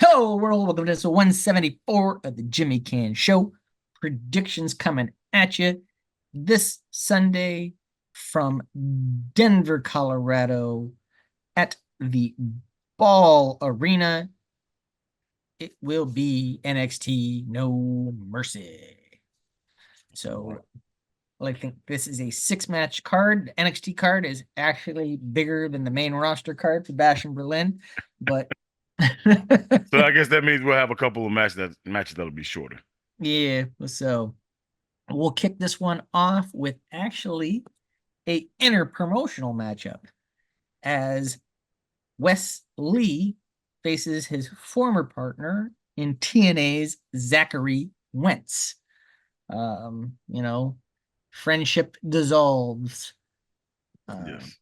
Hello, world. Welcome to episode 174 of the Jimmy Can Show. Predictions coming at you this Sunday from Denver, Colorado at the Ball Arena. It will be NXT No Mercy. So I think this is a 6-match card. The NXT card is actually bigger than the main roster card for Bash in Berlin, but So I guess that means we'll have a couple of matches that'll be shorter. yeah, so we'll kick this one off with actually a interpromotional matchup as Wes Lee faces his former partner in TNA's Zachary Wentz. You know, friendship dissolves. Um, Yes.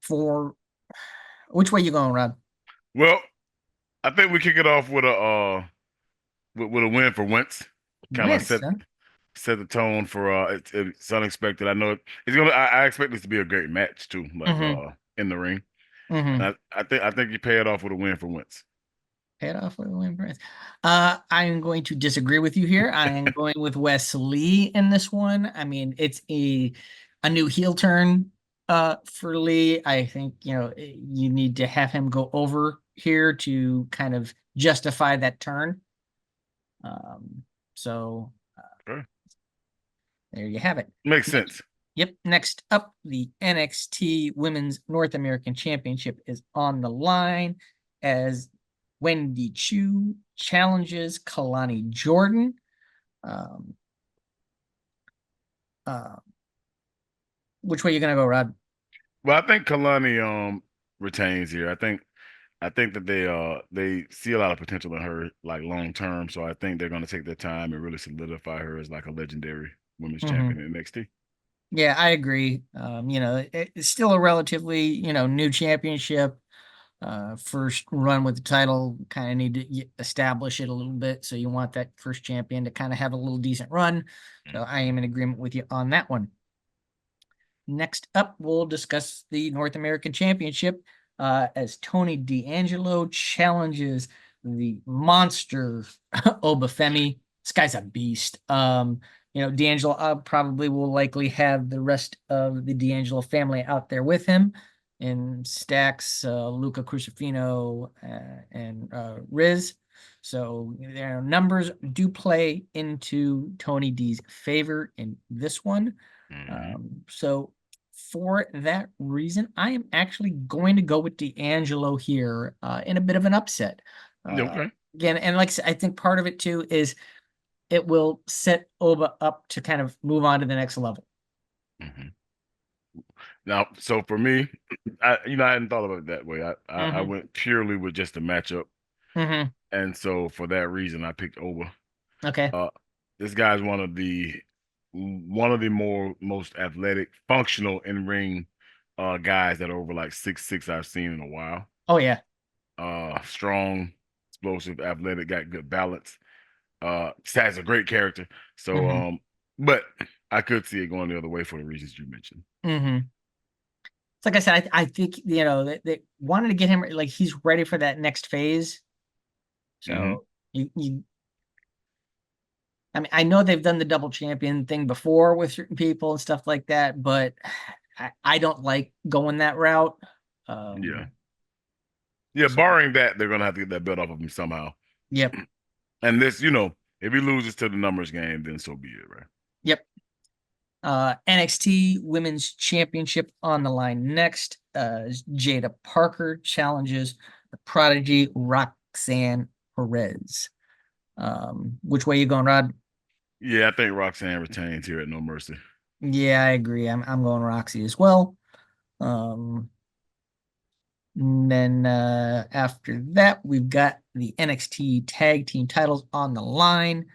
for which way you going, Rob? Well, I think we kick it off with a win for Wentz. Kind of Wentz, huh? set the tone for it's unexpected. I know it's gonna. I expect this to be a great match too, like Mm-hmm. in the ring. Mm-hmm. And I think you pay it off with a win for Wentz. Pay it off with a win, Prince. I am going to disagree with you here. I am going with Wes Lee in this one. I mean, it's a new heel turn for Lee. I think, you need to have him go over here to kind of justify that turn. So Okay. there you have it. Makes sense. Yep. Next up, the NXT Women's North American Championship is on the line as Wendy Chu challenges Kalani Jordan. Um, uh, which way you gonna go, Rod? Well, I think Kalani retains here. I think that they see a lot of potential in her like long term. So I think they're gonna take their time and really solidify her as like a legendary women's Mm-hmm. champion in NXT. Yeah, I agree. It's still a relatively, new championship. First run with the title, kind of need to establish it a little bit. So you want that first champion to kind of have a little decent run. So I am in agreement with you on that one. Next up, we'll discuss the North American Championship as Tony D'Angelo challenges the monster Obafemi. This guy's a beast. D'Angelo probably will likely have the rest of the D'Angelo family out there with him in Stacks, Luca Crucifino, and Riz. So their numbers do play into Tony D's favor in this one. Mm-hmm. So for that reason, I am actually going to go with D'Angelo here in a bit of an upset. Okay. Again, and like I said, I think part of it too is it will set Oba up to kind of move on to the next level. Mm-hmm. Now, so for me, I hadn't thought about it that way. I Mm-hmm. went purely with just the matchup, Mm-hmm. and so for that reason, I picked Oba. Okay. Uh, this guy's one of the most athletic, functional in ring guys that are over like 6'6" I've seen in a while. Oh yeah. Strong, explosive, athletic, got good balance. Has a great character. So, Mm-hmm. but I could see it going the other way for the reasons you mentioned. Mm-hmm. It's like I said, I think they wanted to get him like he's ready for that next phase. Hmm. So you I mean, I know they've done the double champion thing before with certain people and stuff like that, but I don't like going that route. Yeah. Um, Yeah, so barring that, they're gonna have to get that belt off of him somehow. yep, And this, if he loses to the numbers game, then so be it, right? yep. NXT Women's Championship on the line next. Jada Parker challenges the prodigy Roxanne Perez. Which way you going, Rod? Yeah, I think Roxanne retains here at No Mercy. Yeah, I agree. I'm going Roxy as well. Um, And then after that, we've got the NXT tag team titles on the line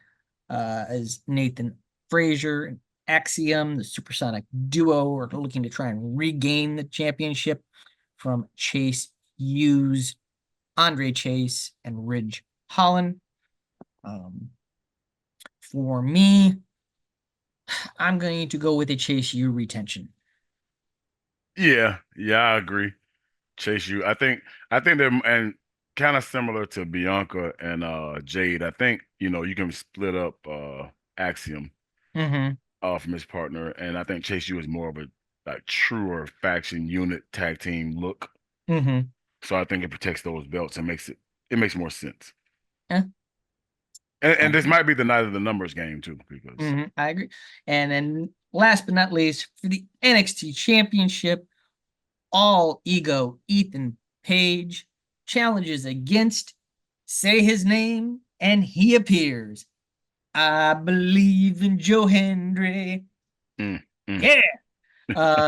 as Nathan Frazier and Axiom, the supersonic duo, are looking to try and regain the championship from Chase Hughes, Andre Chase, and Ridge Holland. Um, for me, I'm going to go with a Chase U retention. Yeah, I agree. Chase you. I think they're and kind of similar to Bianca and Jade. I think, you can split up Axiom Mm-hmm. from his partner, and I think Chase U is more of a like truer faction unit tag team look. Mm-hmm. So I think it protects those belts and makes more sense. Yeah, I And this agree. might be the night of the numbers game too, because I agree. And then last but not least, for the NXT Championship, all ego Ethan Page challenges against say his name and he appears. I believe in Joe Hendry. mm, mm. Yeah.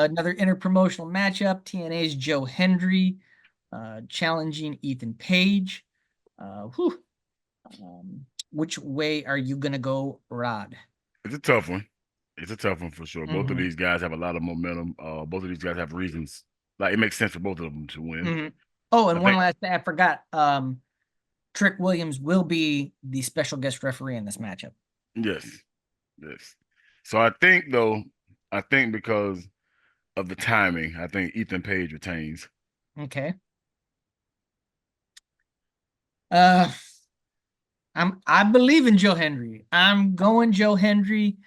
Another interpromotional matchup. TNA's Joe Hendry challenging Ethan Page. Whew. Which way are you gonna go, Rod? It's a tough one. It's a tough one for sure. Both of Mm-hmm. these guys have a lot of momentum. Both of these guys have reasons. Like it makes sense for both of them to win. Mm-hmm. Oh, I and one think last thing I forgot. Trick Williams will be the special guest referee in this matchup. yes, yes. So I think though, I think because of the timing, I think Ethan Page retains. Okay. Uh, I believe in Joe Hendry. I'm going Joe Hendry.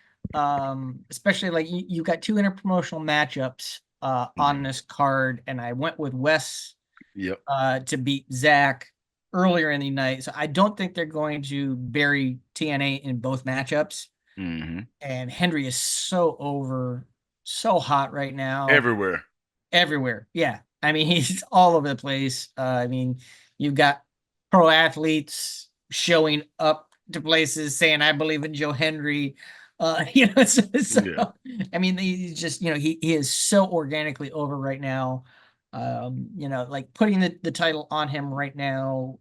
Especially like you got two interpromotional matchups on Mhm. this card, and I went with Wes Yep. to beat Zach earlier in the night. So I don't think they're going to bury TNA in both matchups. Hmm. And Hendry is so over, so hot right now Everywhere. everywhere. Yeah. I mean, he's all over the place. I mean, you've got pro athletes showing up to places saying, I believe in Joe Hendry. So, Yeah. I mean, he's just, he is so organically over right now. Like putting the title on him right now,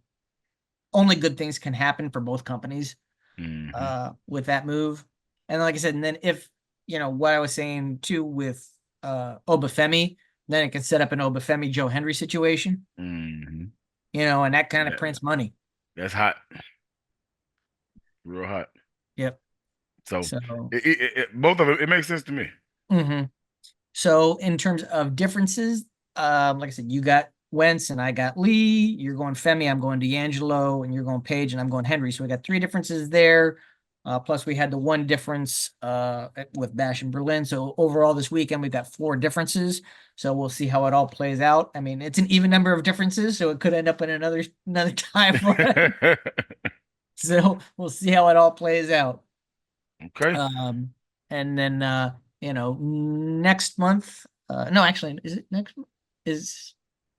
only good things can happen for both companies Hmm. with that move. And like I said, and then if what I was saying too with Obafemi, then it can set up an Obafemi Joe Hendry situation, Hmm. and that kind of That, prints money. that's hot. Real hot. Yep. So So both of it makes sense to me. mhm. So in terms of differences, like I said, you got Wentz and I got Lee. You're going Femi, I'm going D'Angelo, and you're going Page, and I'm going Henry. So we got three differences there. Plus, we had the one difference with Bash and Berlin. So overall, this weekend we've got four differences. So we'll see how it all plays out. I mean, it's an even number of differences, so it could end up in another time run. So we'll see how it all plays out. Okay. Um, and then next month, no, actually, is it next month? Is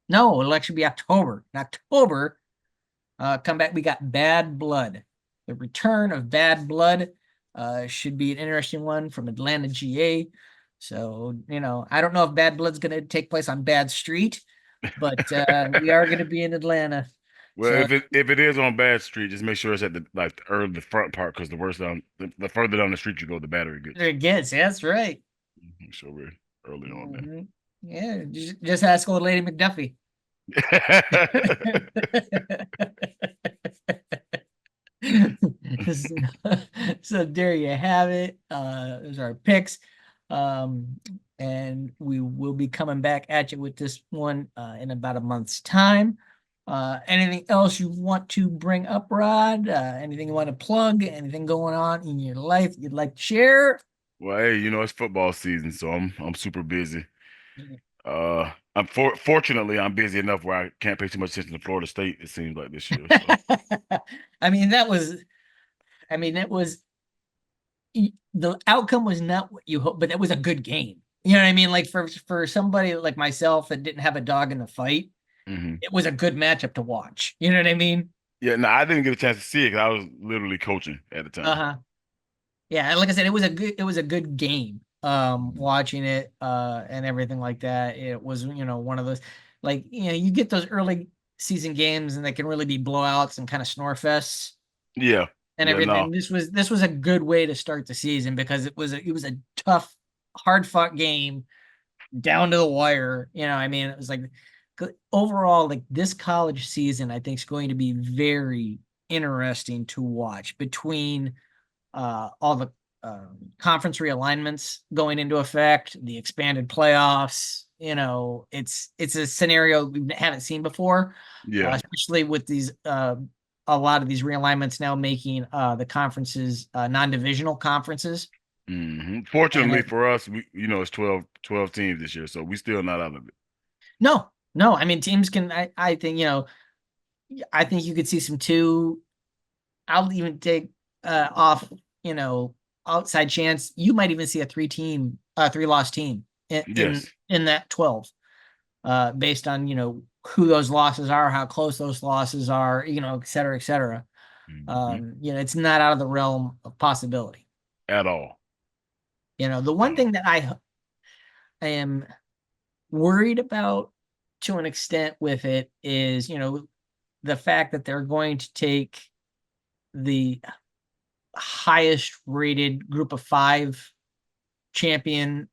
no, it'll actually be October. In October, come back, we got Bad Blood. The return of Bad Blood should be an interesting one from Atlanta, GA. So, I don't know if Bad Blood's gonna take place on Bad Street, but we are gonna be in Atlanta. Well, So if it is on Bad Street, just make sure it's at the front part because the further down the street you go, the better it gets. it gets, that's right. Make sure we're early on Mhm. Yeah, just ask old Lady McDuffie. there. so, so there you have it. Those are our picks. Um, and we will be coming back at you with this one in about a month's time. Anything else you want to bring up, Rod? Anything you want to plug? Anything going on in your life you'd like to share? Well, hey, it's football season, so I'm super busy. Fortunately I'm busy enough where I can't pay too much attention to Florida State. It seems like this year. So I mean, that was the outcome was not what you hope, but that was a good game. You know what I mean? Like for somebody like myself that didn't have a dog in the fight, hmm it was a good matchup to watch. You know what I mean? yeah, no, I didn't get a chance to see it because I was literally coaching at the time. Uh-huh. Yeah, like I said, it was a good game. Watching it and everything like that. It was, one of those like, you get those early season games and they can really be blowouts and kind of snore fests Yeah, and yeah, no, everything. This was a good way to start the season because it was a tough, hard fought game down to the wire. I mean, it was like overall, like this college season, I think is going to be very interesting to watch between all the conference realignments going into effect, the expanded playoffs. It's a scenario we haven't seen before, Yeah. especially with these a lot of these realignments now making the conferences non-divisional conferences. And Fortunately for us, it's 12 teams this year, so we still not out of it. no, no, I mean teams can. I think I think you could see some two. I'll even take off, you know, outside chance. You might even see a three loss team in, in Yes. in that 12, based on who those losses are, how close those losses are, et cetera, et cetera. hmm It's not out of the realm of possibility. At all. The At one all. thing that I am worried about to an extent with it is, the fact that they're going to take the highest rated group of five champion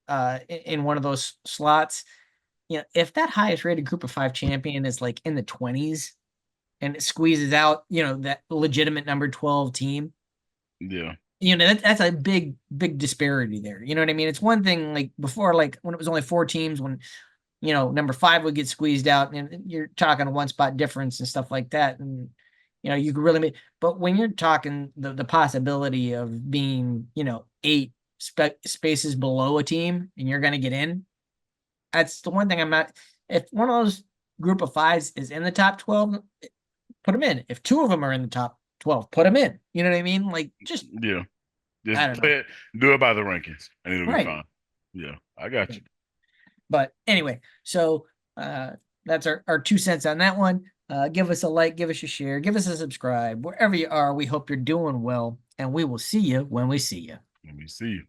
in one of those slots. If that highest rated group of five champion is like in the 20s and it squeezes out, that legitimate number 12 team, Yeah. that's a big disparity there. You know what I mean? It's one thing like before, like when it was only four teams, when number five would get squeezed out, and you're talking a one spot difference and stuff like that. And, you could really make, but when you're talking the possibility of being, eight spaces below a team and you're going to get in, that's the one thing I'm not. If one of those group of fives is in the top 12, put them in. If two of them are in the top 12, put them in. You know what I mean? Like, just, Yeah. I Just don't know. play it, do it by the rankings, and it'll be Right. fine. Yeah, I got Yeah. you. But anyway, so that's our 2 cents on that one. Give us a like, give us a share, give us a subscribe. Wherever you are, we hope you're doing well, and we will see you when we see you. Let me see you.